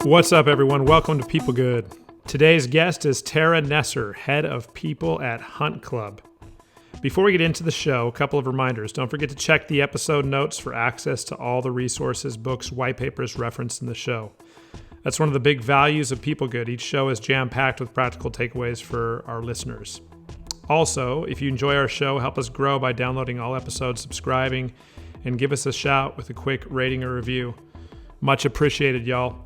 What's up, everyone? Welcome to People Good. Today's guest is Tara Nesser, head of people at HuntClub. Before we get into the show, a couple of reminders. Don't forget to check the episode notes for access to all the resources, books, white papers referenced in the show. That's one of the big values of People Good. Each show is jam-packed with practical takeaways for our listeners. Also, if you enjoy our show, help us grow by downloading all episodes, subscribing, and give us a shout with a quick rating or review. Much appreciated, y'all.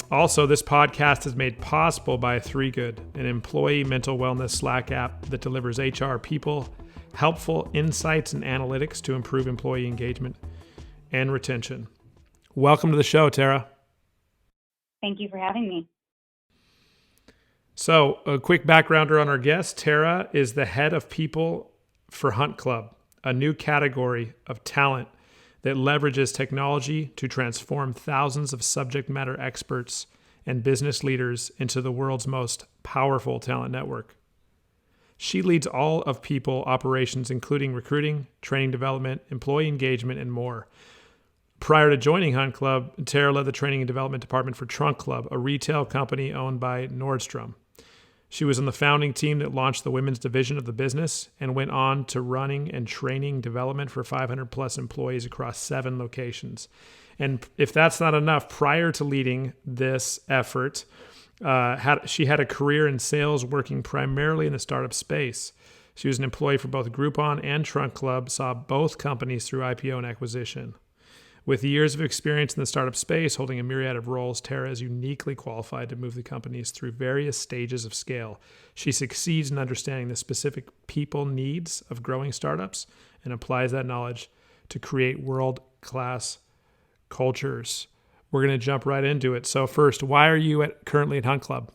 Also, this podcast is made possible by 3Good, an employee mental wellness Slack app that delivers HR people helpful insights and analytics to improve employee engagement and retention. Welcome to the show, Tara. Thank you for having me. So, a quick backgrounder on our guest. Tara is the head of people for HuntClub, a new category of talent that leverages technology to transform thousands of subject matter experts and business leaders into the world's most powerful talent network. She leads all of people operations, including recruiting, training development, employee engagement, and more. Prior to joining HuntClub, Tara led the training and development department for Trunk Club, a retail company owned by Nordstrom. She was on the founding team that launched the women's division of the business and went on to running and training development for 500 plus employees across 7 locations. And if that's not enough, prior to leading this effort, she had a career in sales working primarily in the startup space. She was an employee for both Groupon and Trunk Club, saw both companies through IPO and acquisition. With years of experience in the startup space, holding a myriad of roles, Tara is uniquely qualified to move the companies through various stages of scale. She succeeds in understanding the specific people needs of growing startups and applies that knowledge to create world-class cultures. We're going to jump right into it. So first, why are you currently at HuntClub?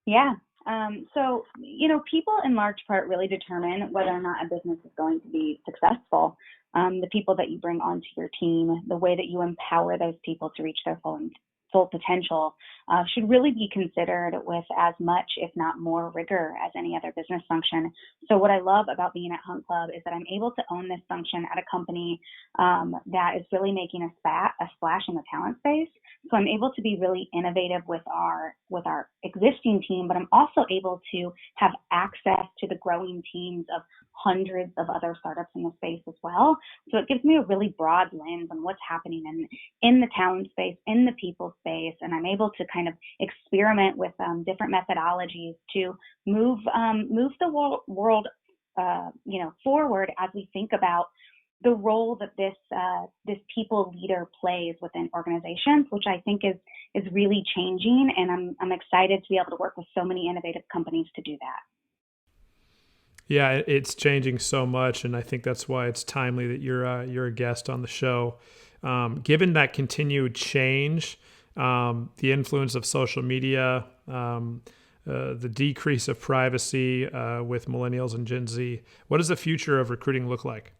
Yeah. People in large part really determine whether or not a business is going to be successful. The people that you bring onto your team, the way that you empower those people to reach their full potential should really be considered with as much, if not more, rigor as any other business function. So what I love about being at HuntClub is that I'm able to own this function at a company that is really making a splash in the talent space. So I'm able to be really innovative with our existing team, but I'm also able to have access to the growing teams of hundreds of other startups in the space as well. So it gives me a really broad lens on what's happening in the talent space, in the people space, and I'm able to kind of experiment with different methodologies to move the world forward as we think about the role that this people leader plays within organizations, which I think is really changing, and I'm excited to be able to work with so many innovative companies to do that. Yeah, it's changing so much, and I think that's why it's timely that you're a guest on the show. Given that continued change, the influence of social media, the decrease of privacy with millennials and Gen Z, what does the future of recruiting look like?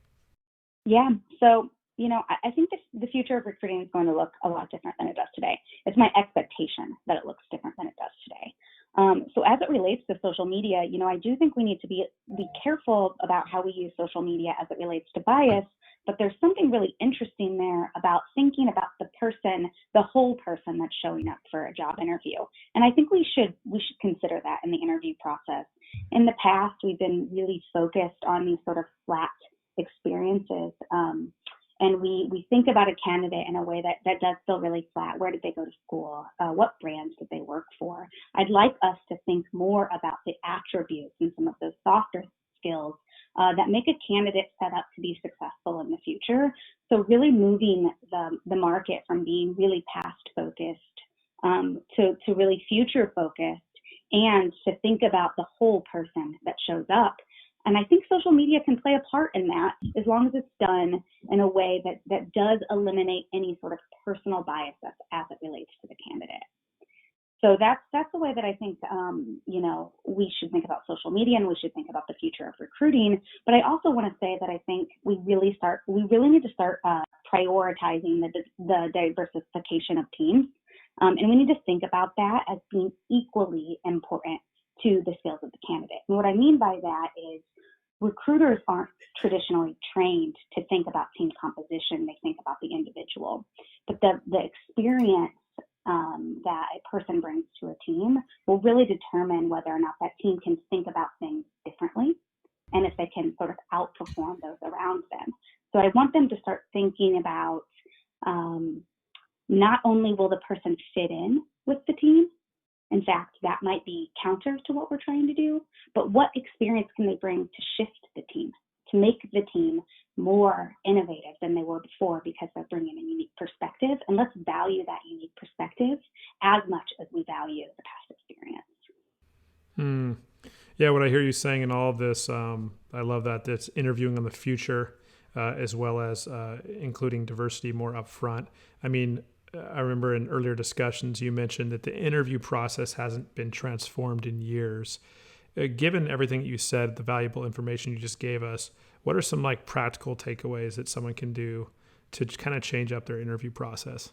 Yeah, so I think the future of recruiting is going to look a lot different than it does today. It's my expectation that it looks different than it does today. So as it relates to social media, I do think we need to be careful about how we use social media as it relates to bias, but there's something really interesting there about thinking about the whole person that's showing up for a job interview. And I think we should consider that in the interview process. In the past, we've been really focused on these sort of flat experiences. And we think about a candidate in a way that does feel really flat. Where did they go to school? What brands did they work for? I'd like us to think more about the attributes and some of those softer skills that make a candidate set up to be successful in the future. So really moving the market from being really past focused to really future focused, and to think about the whole person that shows up. And I think social media can play a part in that, as long as it's done in a way that does eliminate any sort of personal bias as it relates to the candidate. So that's the way that I think we should think about social media, and we should think about the future of recruiting. But I also want to say that I think we really need to start prioritizing the diversification of teams, and we need to think about that as being equally important to the skills of the candidate. And what I mean by that is recruiters aren't traditionally trained to think about team composition. They think about the individual. But the experience that a person brings to a team will really determine whether or not that team can think about things differently and if they can sort of outperform those around them. So I want them to start thinking about not only will the person fit in with the team, in fact, that might be counter to what we're trying to do, but what experience can they bring to shift the team, to make the team more innovative than they were before because they're bringing a unique perspective. And let's value that unique perspective as much as we value the past experience. Yeah, what I hear you saying in all of this, I love that. That's interviewing on the future as well as including diversity more upfront. I mean, I remember in earlier discussions, you mentioned that the interview process hasn't been transformed in years. Given everything you said, the valuable information you just gave us, what are some like practical takeaways that someone can do to kind of change up their interview process?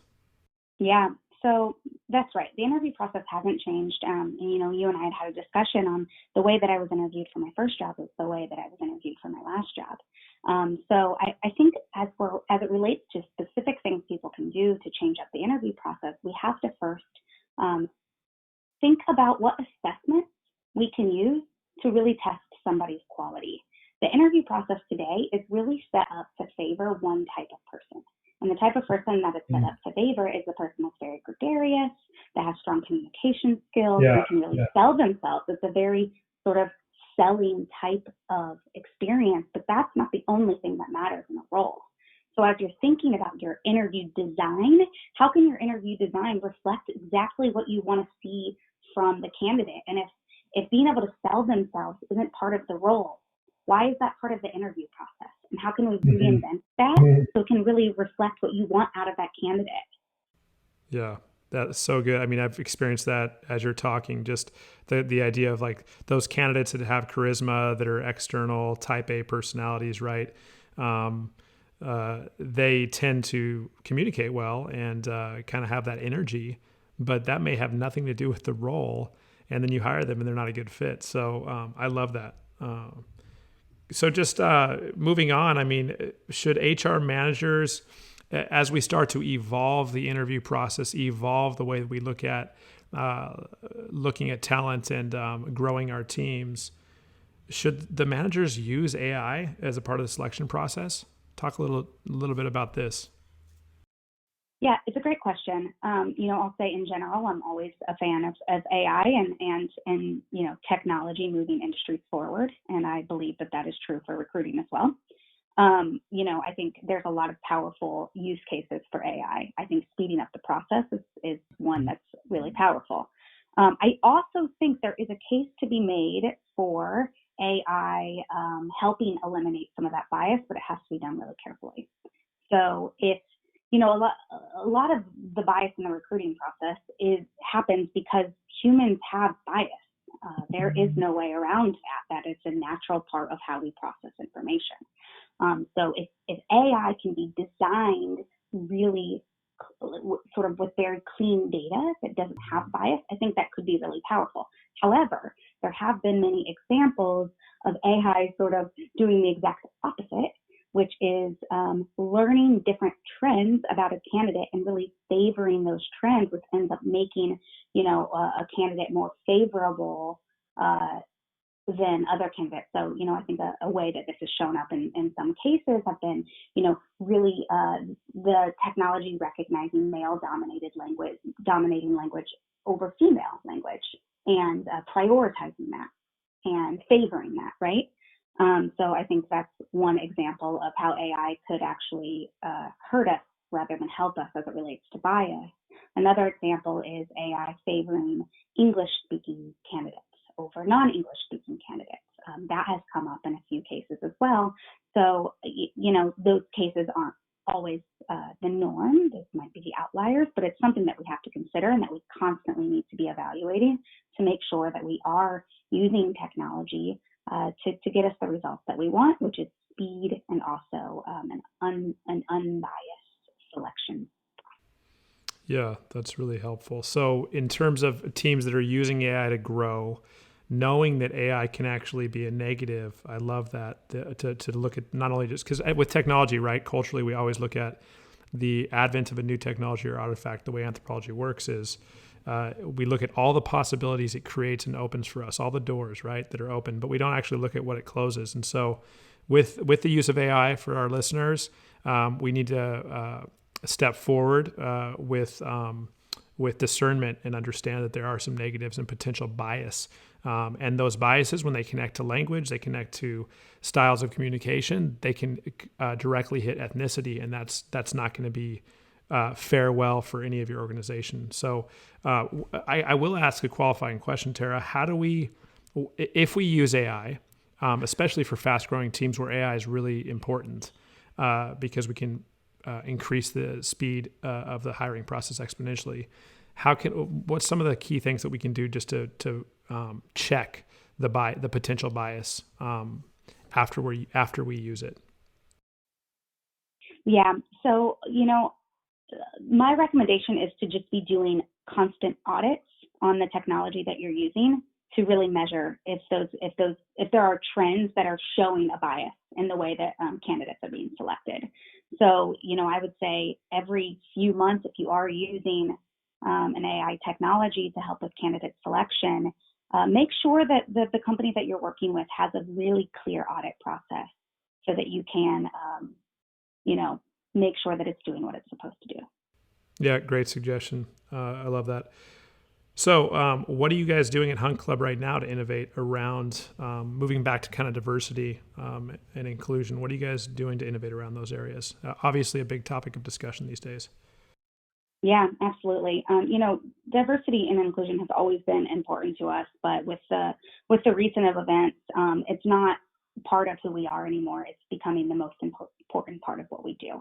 Yeah, so that's right. The interview process hasn't changed. And, you and I had a discussion on the way that I was interviewed for my first job is the way that I was interviewed for my last job. So I think as it relates to specific things people can do to change up the interview process, we have to first think about what assessments we can use to really test somebody's quality. The interview process today is really set up to favor one type of person. And the type of person that is set up to favor is the person that's very gregarious, that has strong communication skills, and can really sell themselves. It's a very sort of selling type of experience, but that's not the only thing that matters in a role. So as you're thinking about your interview design, how can your interview design reflect exactly what you want to see from the candidate? And if being able to sell themselves isn't part of the role, why is that part of the interview process? And how can we reinvent that so it can really reflect what you want out of that candidate? Yeah, that's so good. I mean, I've experienced that as you're talking, just the idea of like those candidates that have charisma, that are external type A personalities, right? They tend to communicate well and kind of have that energy, but that may have nothing to do with the role. And then you hire them and they're not a good fit. So I love that. So just moving on, I mean, should HR managers, as we start to evolve the interview process, evolve the way that we look at looking at talent and growing our teams, should the managers use AI as a part of the selection process? Talk a little bit about this. Yeah, it's a great question. I'll say in general, I'm always a fan of AI and technology moving industries forward, and I believe that is true for recruiting as well. I think there's a lot of powerful use cases for AI. I think speeding up the process is one that's really powerful. I also think there is a case to be made for AI helping eliminate some of that bias, but it has to be done really carefully. So if a lot of the bias in the recruiting process happens because humans have bias. There is no way around that. That is a natural part of how we process information. So if AI can be designed really sort of with very clean data that doesn't have bias, I think that could be really powerful. However, there have been many examples of AI sort of doing the exact opposite, which is learning different trends about a candidate and really favoring those trends, which ends up making, a candidate more favorable than other candidates. So, I think a way that this has shown up in some cases have been, really the technology recognizing dominating language over female language and prioritizing that and favoring that, right? So I think that's one example of how AI could actually hurt us rather than help us as it relates to bias. Another example is AI favoring English-speaking candidates over non-English-speaking candidates. That has come up in a few cases as well. So, those cases aren't always the norm. This might be the outliers, but it's something that we have to consider and that we constantly need to be evaluating to make sure that we are using technology to get us the results that we want, which is speed and also an unbiased selection. Yeah, that's really helpful. So in terms of teams that are using AI to grow, knowing that AI can actually be a negative, I love that, to look at not only just because with technology, right, culturally, we always look at the advent of a new technology or artifact, the way anthropology works is we look at all the possibilities it creates and opens for us, all the doors, right, that are open, but we don't actually look at what it closes. And so with the use of AI for our listeners, we need to step forward with discernment and understand that there are some negatives and potential bias. And those biases, when they connect to language, they connect to styles of communication, they can directly hit ethnicity, and that's not going to be farewell for any of your organization. So I will ask a qualifying question, Tara. How do we, if we use AI, especially for fast-growing teams where AI is really important because we can increase the speed of the hiring process exponentially, what's some of the key things that we can do just to check the potential bias after we use it? Yeah. So, my recommendation is to just be doing constant audits on the technology that you're using to really measure if there are trends that are showing a bias in the way that candidates are being selected. So, I would say every few months, if you are using an AI technology to help with candidate selection, make sure that the company that you're working with has a really clear audit process so that you can, make sure that it's doing what it's supposed to do. Yeah, great suggestion. I love that. So what are you guys doing at HuntClub right now to innovate around moving back to kind of diversity and inclusion? What are you guys doing to innovate around those areas? Obviously a big topic of discussion these days. Yeah, absolutely. Diversity and inclusion has always been important to us, but with the recent events, it's not part of who we are anymore. It's becoming the most important part of what we do.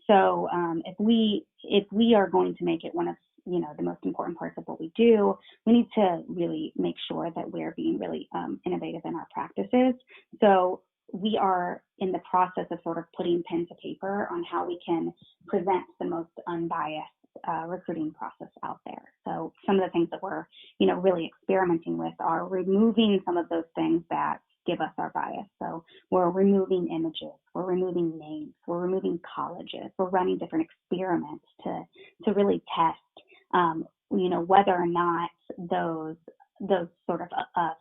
So if we are going to make it one of the most important parts of what we do, we need to really make sure that we're being really innovative in our practices. So we are in the process of sort of putting pen to paper on how we can present the most unbiased recruiting process out there. So some of the things that we're, really experimenting with are removing some of those things that give us our bias. So we're removing images, we're removing names, we're removing colleges, we're running different experiments to really test, whether or not those sort of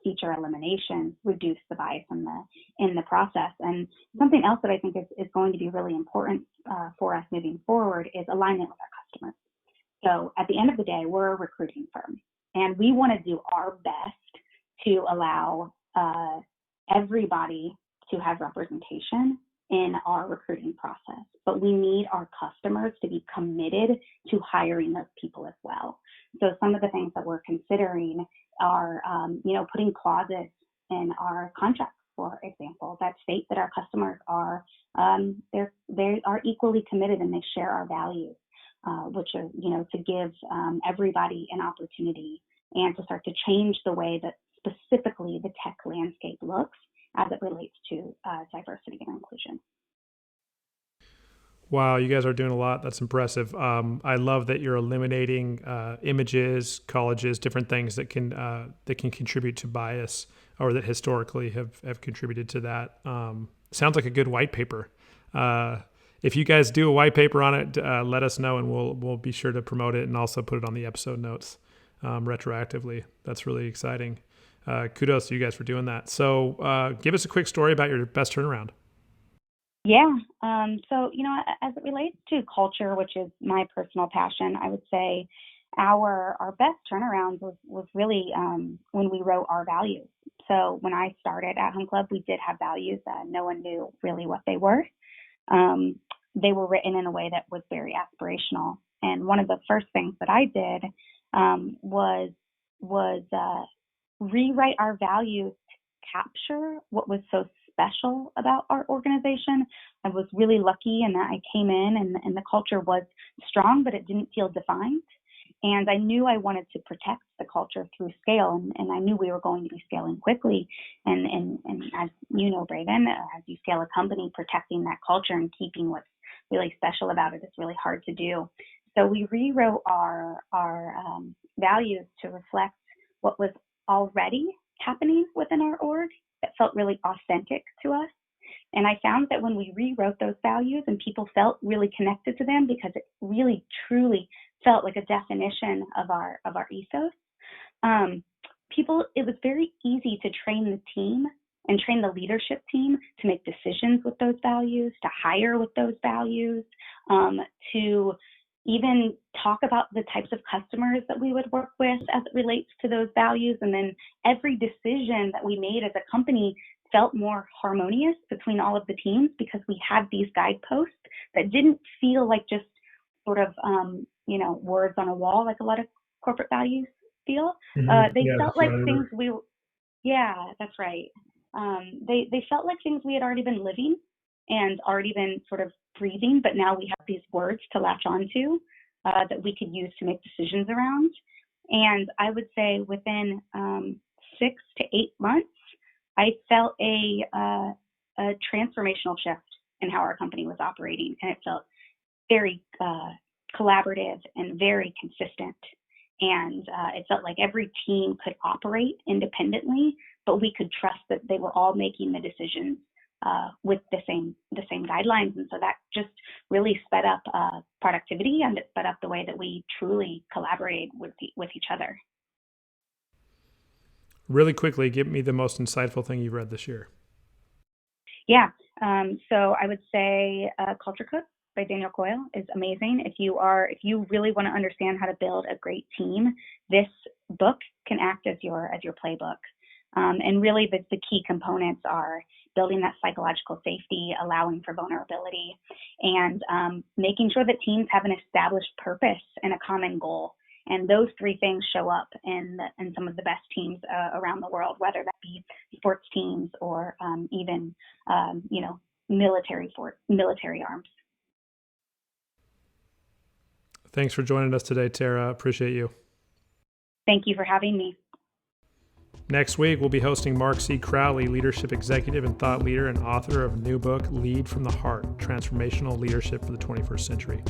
feature eliminations reduce the bias in the process. And something else that I think is going to be really important for us moving forward is alignment with our customers. So at the end of the day, we're a recruiting firm, and we want to do our best to allow everybody to have representation in our recruiting process. But we need our customers to be committed to hiring those people as well. So some of the things that we're considering are, putting clauses in our contracts, for example, that state that our customers are they are equally committed and they share our values, which are to give everybody an opportunity and to start to change the way that specifically the tech landscape looks as it relates to diversity and inclusion. Wow, you guys are doing a lot. That's impressive. I love that you're eliminating images, colleges, different things that can contribute to bias or that historically have contributed to that. Sounds like a good white paper. If you guys do a white paper on it, let us know, and we'll be sure to promote it and also put it on the episode notes retroactively. That's really exciting. Kudos to you guys for doing that. So give us a quick story about your best turnaround. Yeah. So, as it relates to culture, which is my personal passion, I would say our best turnaround was really when we wrote our values. So when I started at HuntClub, we did have values that no one knew really what they were. They were written in a way that was very aspirational. And one of the first things that I did was rewrite our values to capture what was so special about our organization. I was really lucky in that I came in and the culture was strong, but it didn't feel defined. And I knew I wanted to protect the culture through scale, and I knew we were going to be scaling quickly. And as you know, Braven, as you scale a company, protecting that culture and keeping what's really special about it is really hard to do. So we rewrote our values to reflect what was already happening within our org that felt really authentic to us. And I found that when we rewrote those values and people felt really connected to them because it really, truly felt like a definition of our ethos, it was very easy to train the team and train the leadership team to make decisions with those values, to hire with those values, to even talk about the types of customers that we would work with as it relates to those values. And then every decision that we made as a company felt more harmonious between all of the teams because we had these guideposts that didn't feel like just sort of, words on a wall like a lot of corporate values feel. They felt like things that's right. They felt like things we had already been living and already been sort of breathing, but now we have these words to latch onto that we could use to make decisions around. And I would say within 6 to 8 months, I felt a transformational shift in how our company was operating, and it felt very collaborative and very consistent. And it felt like every team could operate independently, but we could trust that they were all making the decisions with the same guidelines. And so that just really sped up productivity, and it sped up the way that we truly collaborate with each other. Really quickly, give me the most insightful thing you've read this year. Yeah. So I would say Culture Code by Daniel Coyle is amazing. If you really want to understand how to build a great team, this book can act as your playbook. And really the key components are building that psychological safety, allowing for vulnerability, and making sure that teams have an established purpose and a common goal. And those three things show up in some of the best teams around the world, whether that be sports teams or even military arms. Thanks for joining us today, Tara. Appreciate you. Thank you for having me. Next week, we'll be hosting Mark C. Crowley, leadership executive and thought leader and author of a new book, Lead from the Heart, Transformational Leadership for the 21st Century.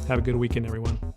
Have a good weekend, everyone.